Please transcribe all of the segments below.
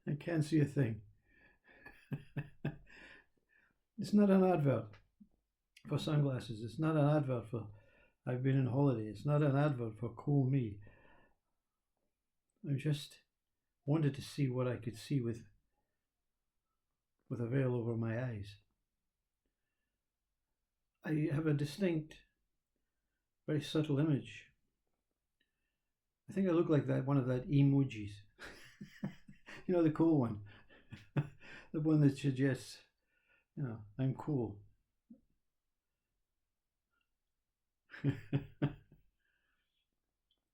I can't see a thing. It's not an advert for sunglasses. It's not an advert for I've been on holiday. It's not an advert for cool me. I just wanted to see what I could see with a veil over my eyes. I have a distinct, very subtle image. I think I look like that one of that emojis. You know, the cool one. The one that suggests, I'm cool.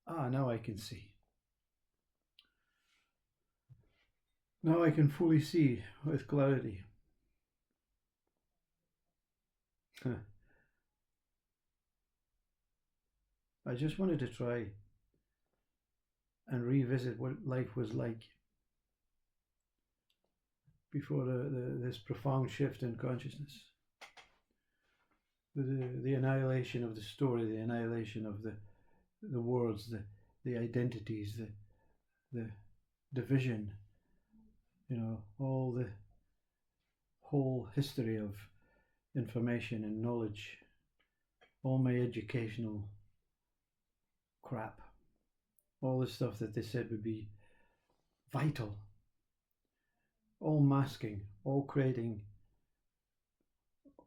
Now I can see. Now I can fully see with clarity. I just wanted to try and revisit what life was like before this profound shift in consciousness. The annihilation of the story, the annihilation of the words, the identities, the division, all the whole history of information and knowledge, all my educational crap, all the stuff that they said would be vital, all masking, all creating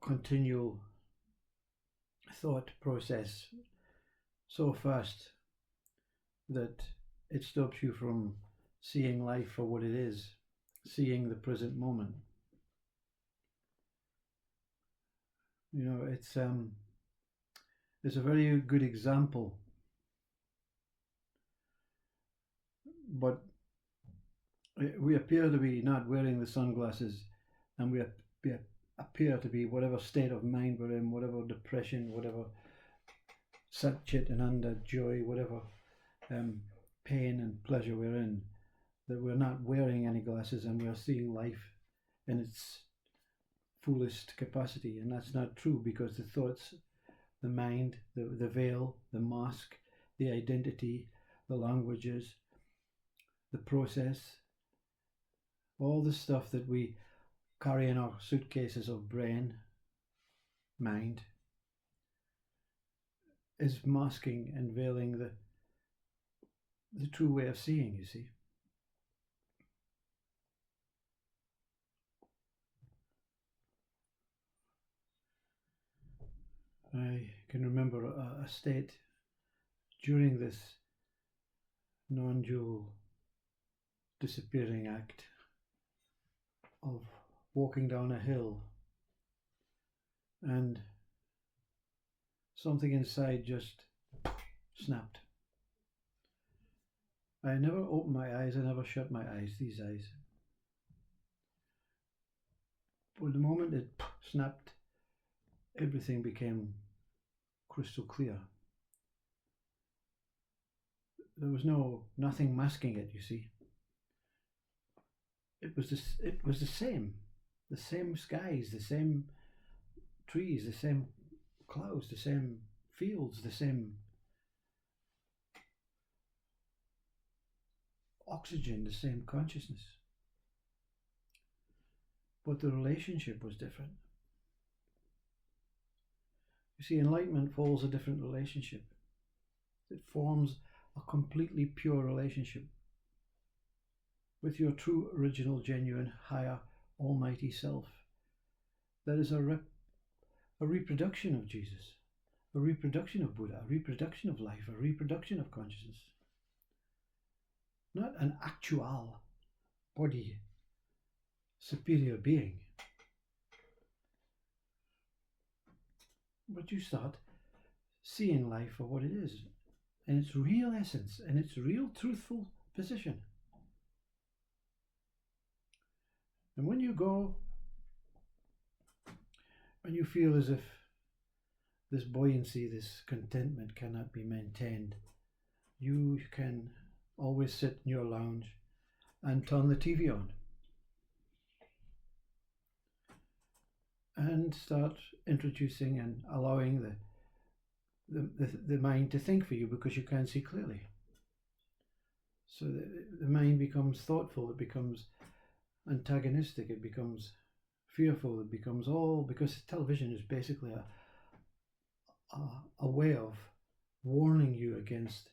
continual thought process so fast that it stops you from seeing life for what it is, seeing the present moment. It's a very good example, but we appear to be not wearing the sunglasses, and we appear to be whatever state of mind we're in, whatever depression, whatever Satchit and Ananda joy, whatever pain and pleasure we're in, that we're not wearing any glasses and we're seeing life in its fullest capacity. And that's not true, because the thoughts, the mind, the veil, the mask, the identity, the languages, the process, all the stuff that we carry in our suitcases of brain, mind, is masking and veiling the true way of seeing, you see. I can remember a state during this non-dual disappearing act of walking down a hill, and something inside just snapped. I never opened my eyes, I never shut my eyes, these eyes. But the moment it snapped, everything became crystal clear. There was nothing masking it, you see. It was the same skies, the same trees, the same clouds, the same fields, the same oxygen, the same consciousness. But the relationship was different. You see, enlightenment follows a different relationship. It forms a completely pure relationship with your true, original, genuine, higher, almighty self. That is a reproduction of Jesus, a reproduction of Buddha, a reproduction of life, a reproduction of consciousness. Not an actual body, superior being. But you start seeing life for what it is, in its real essence, in its real truthful position. And when you go and you feel as if this buoyancy, this contentment cannot be maintained, you can always sit in your lounge and turn the TV on and start introducing and allowing the mind to think for you, because you can't see clearly. So the mind becomes thoughtful, it becomes antagonistic, it becomes fearful, it becomes all, because television is basically a way of warning you against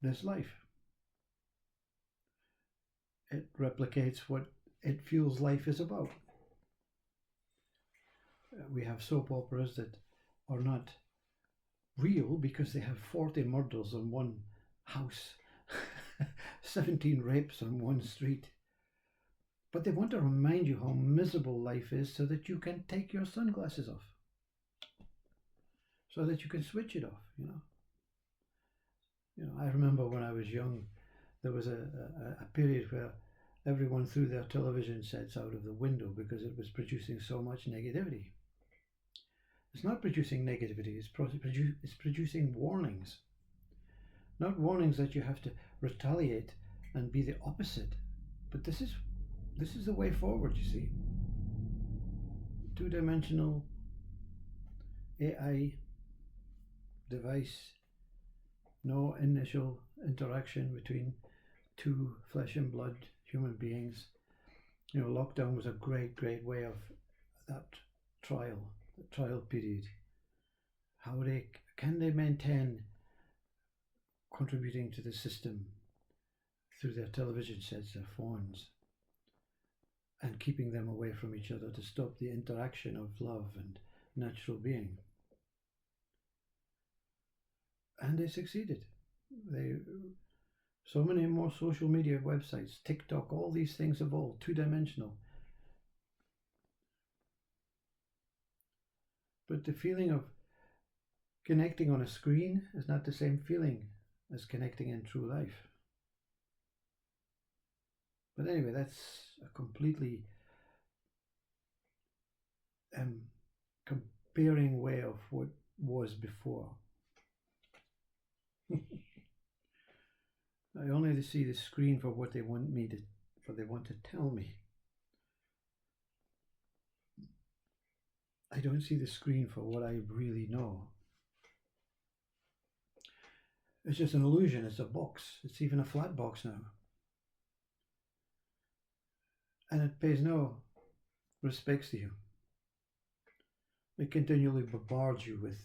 this life. It replicates what it feels life is about. We have soap operas that are not real because they have 40 murders on one house, 17 rapes on one street. But they want to remind you how miserable life is so that you can take your sunglasses off, so that you can switch it off, you know. I remember when I was young, there was a period where everyone threw their television sets out of the window because it was producing so much negativity. It's not producing negativity, it's producing warnings. Not warnings that you have to retaliate and be the opposite, but this is the way forward, you see. Two-dimensional AI device, no initial interaction between two flesh and blood human beings. Lockdown was a great way of that trial period. How can they maintain contributing to the system through their television sets, their phones, and keeping them away from each other to stop the interaction of love and natural being. And they succeeded. So many more social media websites, TikTok, all these things have all two-dimensional. But the feeling of connecting on a screen is not the same feeling as connecting in true life. But anyway, that's a completely comparing way of what was before. I only see the screen for what they want to tell me. I don't see the screen for what I really know. It's just an illusion, it's a box. It's even a flat box now. And it pays no respects to you. It continually bombards you with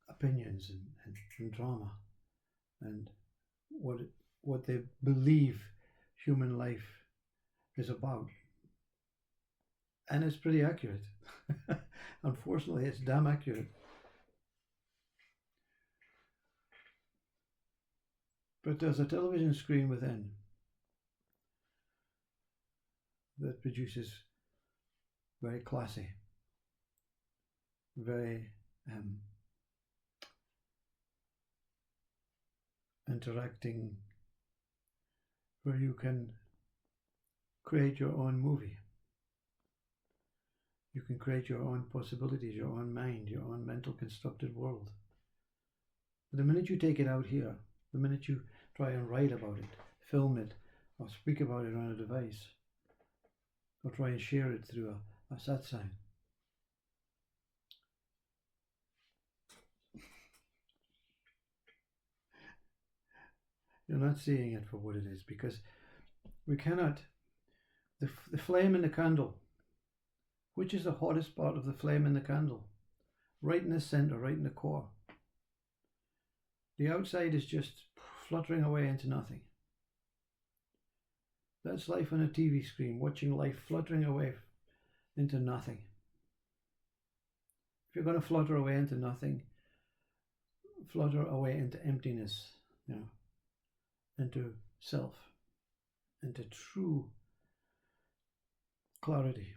opinions and drama and what they believe human life is about. And it's pretty accurate. Unfortunately, it's damn accurate. But there's a television screen within that produces very classy, very interacting, where you can create your own movie. You can create your own possibilities, your own mind, your own mental constructed world. But the minute you take it out here, the minute you try and write about it, film it, or speak about it on a device, or try and share it through a satsang, you're not seeing it for what it is, because we cannot. The flame in the candle, which is the hottest part of the flame in the candle? Right in the center, right in the core. The outside is just fluttering away into nothing. That's life on a TV screen, watching life fluttering away into nothing. If you're going to flutter away into nothing, flutter away into emptiness, into self, into true clarity.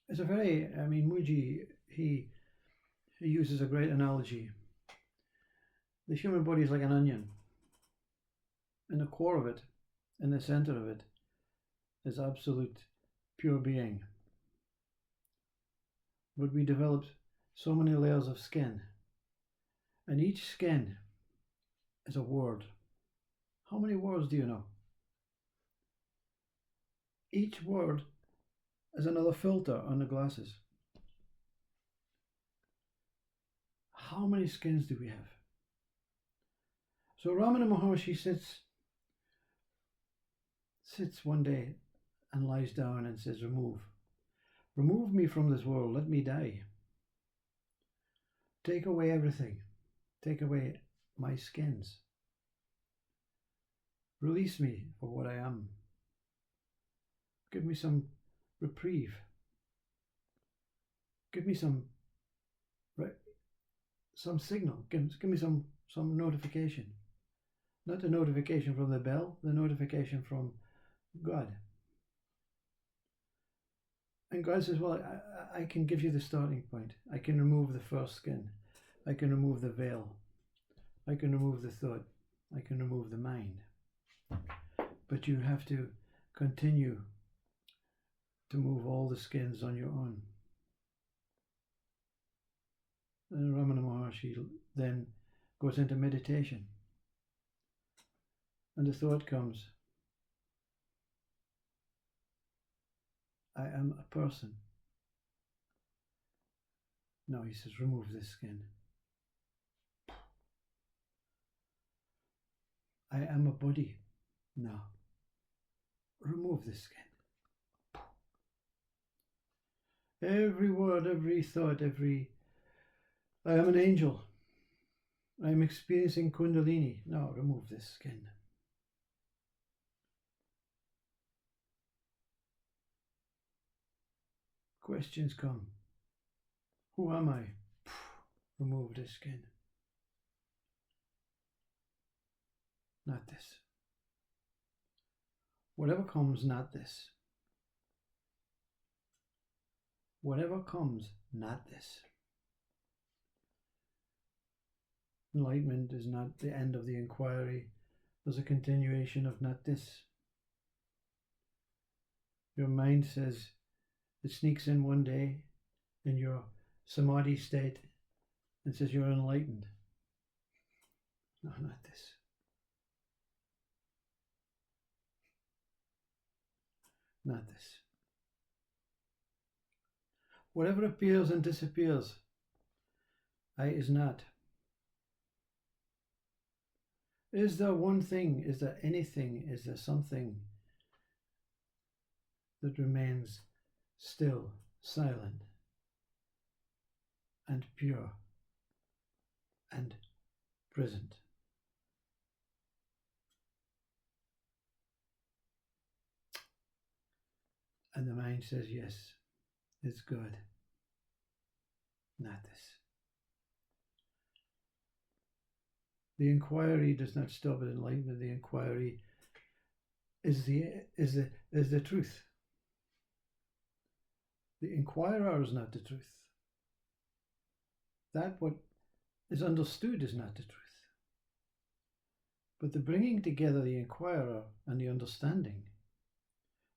It's a very, Muji, he uses a great analogy. The human body is like an onion. In the core of it, in the center of it, is absolute pure being. But we developed so many layers of skin, and each skin is a word. How many words do you know? Each word is another filter on the glasses. How many skins do we have? So Ramana Maharshi sits sits one day and lies down and says, remove me from this world, let me die. Take away everything, take away my skins. Release me for what I am. Give me some reprieve. Give me some signal. Give me some notification. Not the notification from the bell, the notification from God. And God says, well, I can give you the starting point. I can remove the first skin. I can remove the veil. I can remove the thought. I can remove the mind. But you have to continue to move all the skins on your own. And Ramana Maharshi then goes into meditation. And the thought comes, I am a person. No, he says, remove this skin. I am a body. No, remove this skin. Every word, every thought, I am an angel. I am experiencing Kundalini. No, remove this skin. Questions come. Who am I? Remove this skin. Not this. Whatever comes, not this. Whatever comes, not this. Enlightenment is not the end of the inquiry. There's a continuation of not this. Your mind says, it sneaks in one day in your samadhi state and says you're enlightened. No, not this. Not this. Whatever appears and disappears, I is not. Is there one thing? Is there anything? Is there something that remains still, silent, and pure, and present? And the mind says, yes, it's good. Not this. The inquiry does not stop at enlightenment. The inquiry is the truth. The inquirer is not the truth. That what is understood is not the truth. But the bringing together the inquirer and the understanding,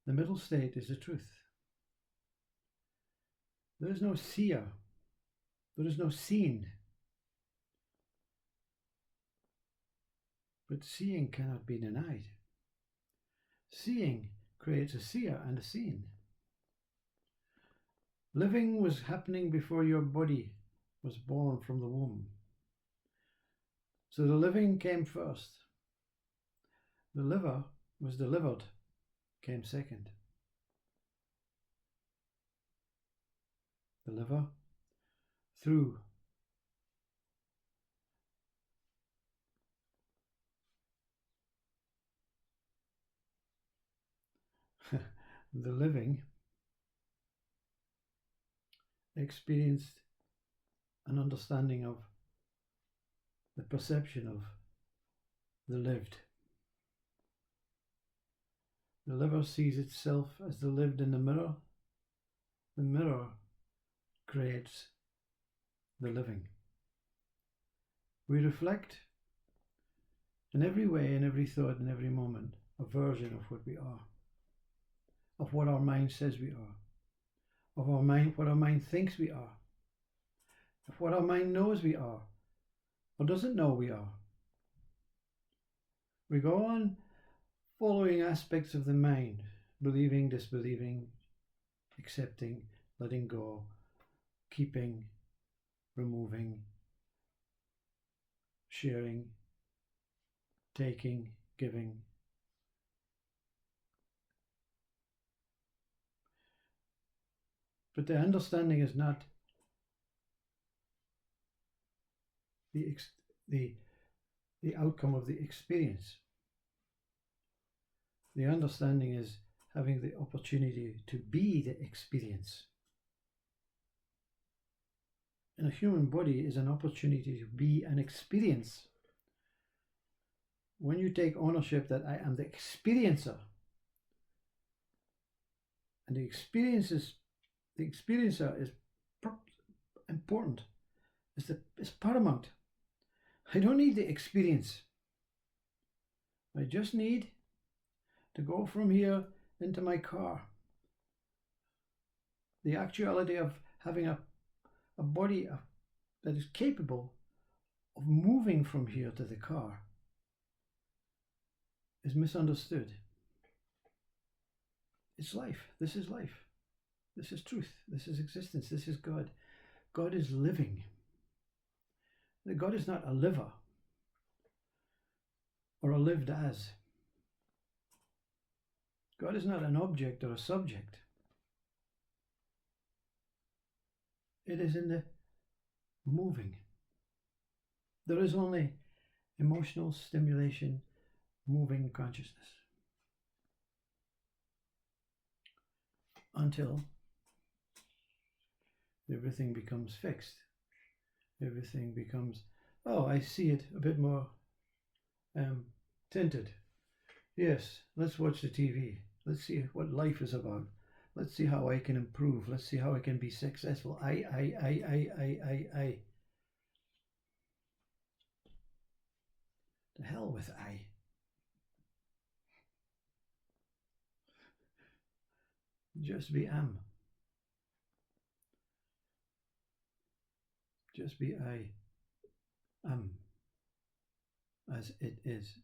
the middle state is the truth. There is no seer. There is no seen. But seeing cannot be denied. Seeing creates a seer and a seen. Living was happening before your body was born from the womb. So the living came first. The liver was delivered, came second. The liver, through the living, experienced an understanding of the perception of the lived. The liver sees itself as the lived in the mirror. The mirror creates the living. We reflect in every way, in every thought, in every moment, a version of what we are, of what our mind says we are, of our mind, what our mind thinks we are, of what our mind knows we are, or doesn't know we are. We go on following aspects of the mind, believing, disbelieving, accepting, letting go, keeping, removing, sharing, taking, giving, But the understanding is not the outcome of the experience. The understanding is having the opportunity to be the experience. And a human body is an opportunity to be an experience. When you take ownership that I am the experiencer, and the experiencer is important, is paramount. I don't need the experience. I just need to go from here into my car. The actuality of having a body that is capable of moving from here to the car is misunderstood. It's life. This is life. This is truth. This is existence. This is God. God is living. God is not a liver or a lived as. God is not an object or a subject. It is in the moving. There is only emotional stimulation, moving consciousness. Until everything becomes fixed. Everything becomes, oh, I see it a bit more tinted. Yes, let's watch the TV. Let's see what life is about. Let's see how I can improve. Let's see how I can be successful. I. To hell with I. Just be am. Just be I am as it is.